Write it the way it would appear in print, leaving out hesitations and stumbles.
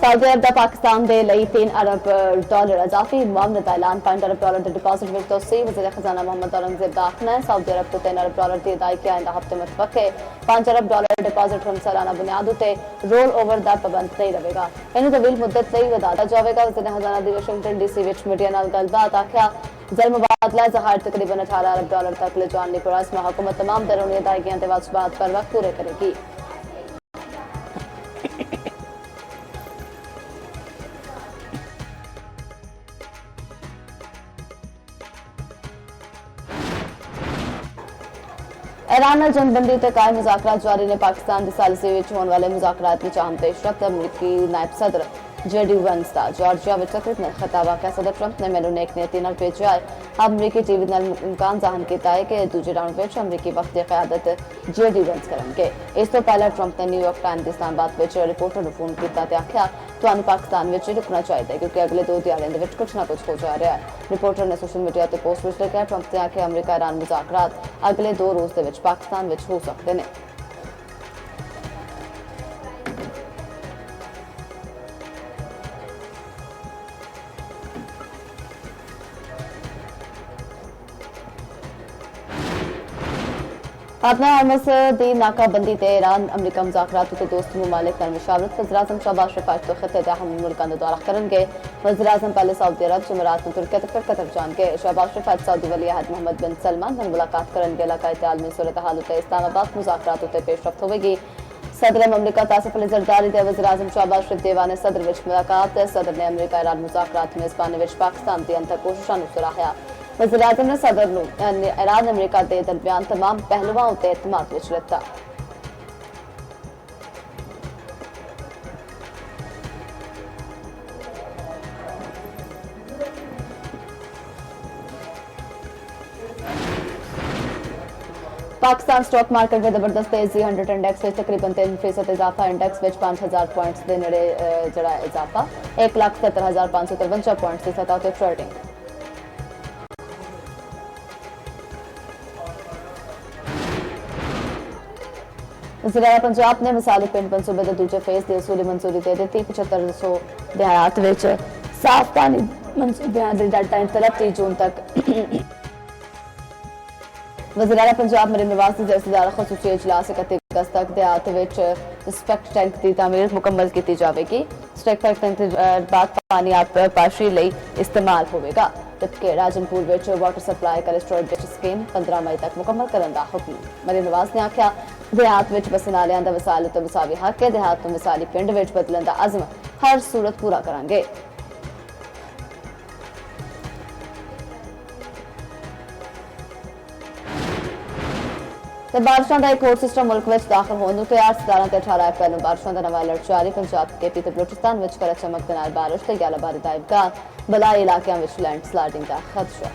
Saudi अरब का पाकिस्तान के लिए $3 अरब इजाफी मुआवनत का ऐलान। $5 अरब के डिपॉजिट में तोसी। वज़ीर खजाना मोहम्मद औरंगजेब का आखना है सऊदी अरब को $3 अरब की अदायगी आइंदा हफ्ते मुतवक्के। $5 अरब डिपॉजिट हम सालाना बुनियाद उत्ते रोल ओवर का पाबंद नहीं रहेगा। इन्हें तवील मुद्दत लिए वधाया जाएगा। वज़ीर खजाना की वाशिंगटन DC विच मीडिया नाल गलबात आख्या जल मुबादला ज़खायर तकरीबन $18 अरब तक ले जाने की पुरस्म हुकूमत तमाम दरूनी अदायगियां ते वाजिबात पर वक्त पूरे करेगी। ईरान जंगबंदी ते कायम मुज़ाकरात जारी ने। पाकिस्तान की सालिसी विच होने वाले मुज़ाकरात में अहम पेशरफ्त। अमरीकी नायब सदर JD Vance का जॉर्जिया विच तकरीर खिताब आख्या सदर ट्रंप ने मैनू नेक नीयती नाल भेजा है। अमरीकी टीवी नाल इम्कान ज़ाहिर किया है कि दूजे राउंड विच अमरीकी वक्त की क़यादत JD Vance करेंगे। इस तो पहले ट्रंप ने न्यूयॉर्क टाइम्स के इस्लामाबाद विच रिपोर्टर को फोन किया ते आख्या तुहानू पाकिस्तान विच रुकना चाहिए क्योंकि अगले 2 दिहाड़ियों विच कुछ ना कुछ हो जा रहा है। रिपोर्टर ने सोशल मीडिया ते पोस्ट विच लिखा ट्रंप ने आख्या अमरीका ईरान मुज़ाकरात अगले 2 रोज़ दे विच पाकिस्तान विच हो सकते हैं। अपना हरमस दी नाकाबंदी ते ईरान अमरीका मुज़ाकरात ते दोस्त ममालिक नाल मुशावरत। वज़ीर-ए-आज़म शहबाज शरीफ आज तो खिते दे अहम मुल्कां दा दौरा करेंगे। वज़ीर-ए-आज़म पहले सऊदी अरब, जमरात, तुर्की ते फिर कतर जाएंगे। शहबाज शरीफ आज सऊदी वली अहद मोहम्मद बिन सलमान नाल मुलाकात करेंगे। इलाकाई ते आलमी सूरत हाल ते इस्लामाबाद मुज़ाकरात ते पेशरफ्त होगी। सदर ममलिकत आसिफ अली ज़रदारी ते वज़ीर-ए-आज़म शहबाज शरीफ देवाने सदर विच मुलाकात। सदर ने अमरीका ईरान मुज़ाकरात मेज़बानी विच पाकिस्तान दी अंतर कोशिशां नूं सराहया। वज़ीर-ए-आज़म ने सदर नूं ईरान अमरीका के दरमियान तमाम पहलुआं उत्ते इतमाद विच लिता। पाकिस्तान स्टॉक मार्केट में जबरदस्त तेजी 100 इंडेक्स में तकरीबन 3% इजाफा। इंडेक्स में 5000 पॉइंट्स के नेड़े जड़ा इजाफा। 1,77,553 पॉइंट्स की सतह पर ट्रेडिंग। वज़ीर पंजाब ने मिसाली पिंड मनसूबे के दूजे फेज की असूली मंजूरी दे दी। 7500 देहात विच साफ पानी मनसूबे की डेडलाइन तलब 30 जून तक। वज़ीर पंजाब मरीन निवास के जलसेदार खसूसी इजलास 31 अगस्त तक देहात विच स्पैक्ट टैंक की तमीर मुकम्मल की जाएगी। स्पैक्ट टैंक के बाद पानी आबपाशी लई इस्तेमाल होगा। जबकि राजनपुर विच वाटर सप्लाई कर स्टोरेज स्कीम 15 मई तक मुकम्मल करने का हुक्म। मरीन निवास ने आख्या देहात विच बसन वालियां दा वसाल ते वसावी हक है। देहात नूं मिसाली पिंड विच बदलण दा अज़म हर सूरत पूरा करांगे। बारिशों का एक होर सिस्टम मुल्क में दाखिल होने तैयार। 17 ते 18 अप्रैल में बारिशों का नवा अलर्ट जारी। पंजाब KP ते बलूचिस्तान में गरज चमक के नाल बारिश ते 11 बारी दा इम्कान। बलाई इलाकों में लैंडस्लाइडिंग का खदशा।